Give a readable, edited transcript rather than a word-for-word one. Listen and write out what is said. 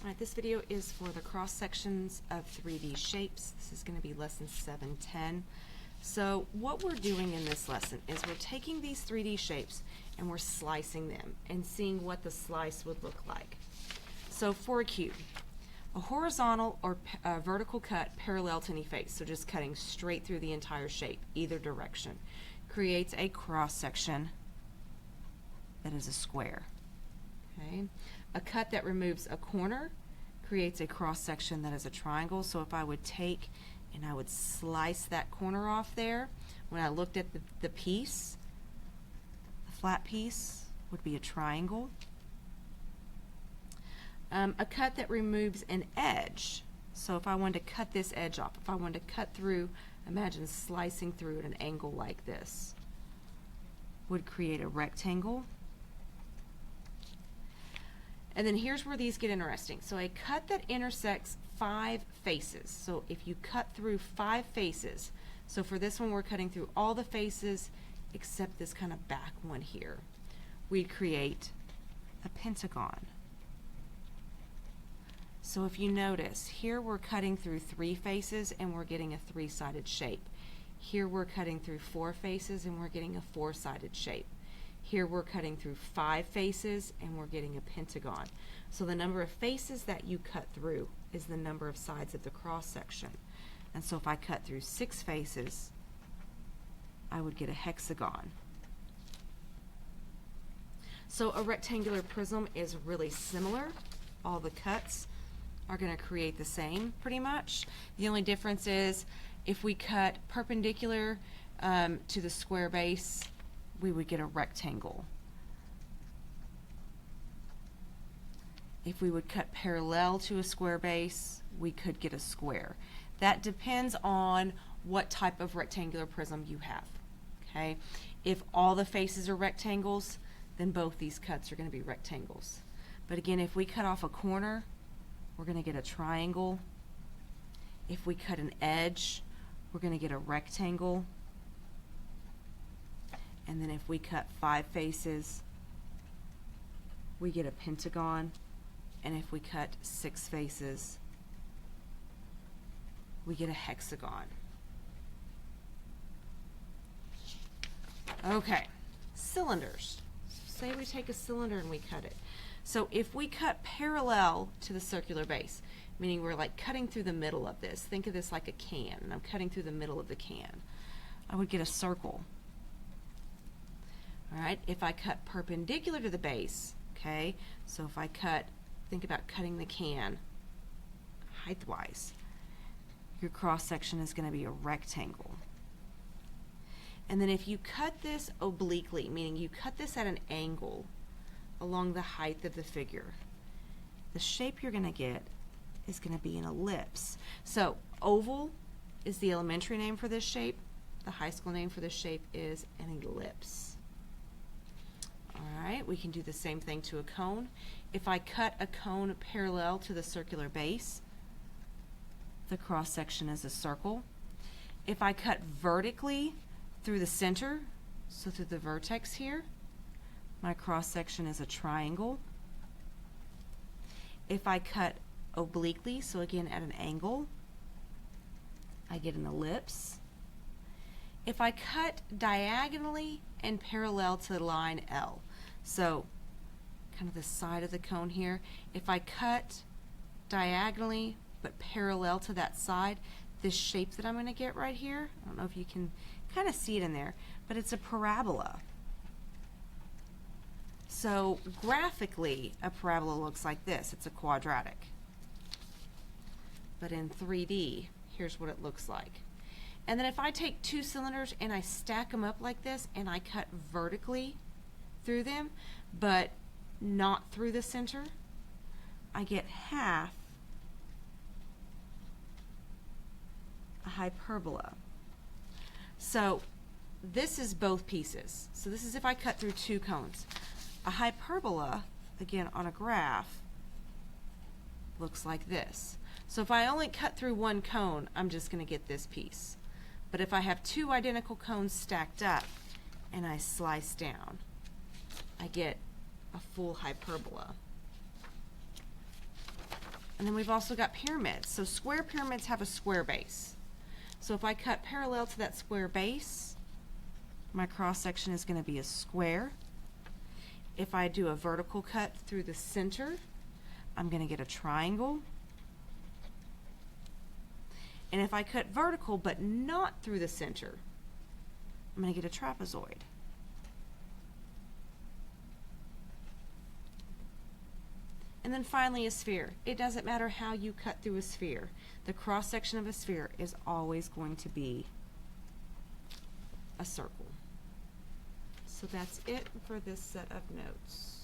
All right, this video is for the cross sections of 3D shapes. This is going to be lesson 710. So what we're doing in this lesson is we're taking these 3D shapes and we're slicing them and seeing what the slice would look like. So for a cube, a horizontal or vertical cut parallel to any face, so just cutting straight through the entire shape, either direction, creates a cross section that is a square. Okay. A cut that removes a corner creates a cross section that is a triangle. So if I would take and I would slice that corner off there, when I looked at the piece, the flat piece would be a triangle. A cut that removes an edge. So if I wanted to cut this edge off, if I wanted to cut through, imagine slicing through at an angle like this, would create a rectangle. And then here's where these get interesting. So a cut that intersects 5 faces. So if you cut through 5 faces, so for this one we're cutting through all the faces except this kind of back one here, we'd create a pentagon. So if you notice, here we're cutting through 3 faces and we're getting a 3-sided shape. Here we're cutting through 4 faces and we're getting a 4-sided shape. Here we're cutting through 5 faces and we're getting a pentagon. So the number of faces that you cut through is the number of sides of the cross section. And so if I cut through 6 faces, I would get a hexagon. So a rectangular prism is really similar. All the cuts are going to create the same pretty much. The only difference is if we cut perpendicular to the square base, we would get a rectangle. If we would cut parallel to a square base, we could get a square. That depends on what type of rectangular prism you have. Okay? If all the faces are rectangles, then both these cuts are going to be rectangles. But again, if we cut off a corner, we're going to get a triangle. If we cut an edge, we're going to get a rectangle. And then if we cut 5 faces, we get a pentagon. And if we cut 6 faces, we get a hexagon. Okay, cylinders. Say we take a cylinder and we cut it. So if we cut parallel to the circular base, meaning we're like cutting through the middle of this, think of this like a can, and I'm cutting through the middle of the can, I would get a circle. All right, if I cut perpendicular to the base, okay, so if I cut, think about cutting the can height-wise, your cross section is going to be a rectangle. And then if you cut this obliquely, meaning you cut this at an angle along the height of the figure, the shape you're going to get is going to be an ellipse. So oval is the elementary name for this shape. The high school name for this shape is an ellipse. All right, we can do the same thing to a cone. If I cut a cone parallel to the circular base, the cross section is a circle. If I cut vertically through the center, so through the vertex here, my cross section is a triangle. If I cut obliquely, so again at an angle, I get an ellipse. If I cut diagonally and parallel to the line L, so kind of the side of the cone here, if I cut diagonally but parallel to that side, this shape that I'm going to get right here, I don't know if you can kind of see it in there, but it's a parabola. So graphically, a parabola looks like this. It's a quadratic. But in 3D, here's what it looks like. And then if I take 2 cylinders and I stack them up like this and I cut vertically through them, but not through the center, I get half a hyperbola. So this is both pieces. So this is if I cut through 2 cones. A hyperbola, again on a graph, looks like this. So if I only cut through 1 cone, I'm just going to get this piece. But if I have 2 identical cones stacked up and I slice down, I get a full hyperbola. And then we've also got pyramids. So square pyramids have a square base. So if I cut parallel to that square base, my cross section is going to be a square. If I do a vertical cut through the center, I'm going to get a triangle. And if I cut vertical but not through the center, I'm going to get a trapezoid. And then finally a sphere. It doesn't matter how you cut through a sphere. The cross section of a sphere is always going to be a circle. So that's it for this set of notes.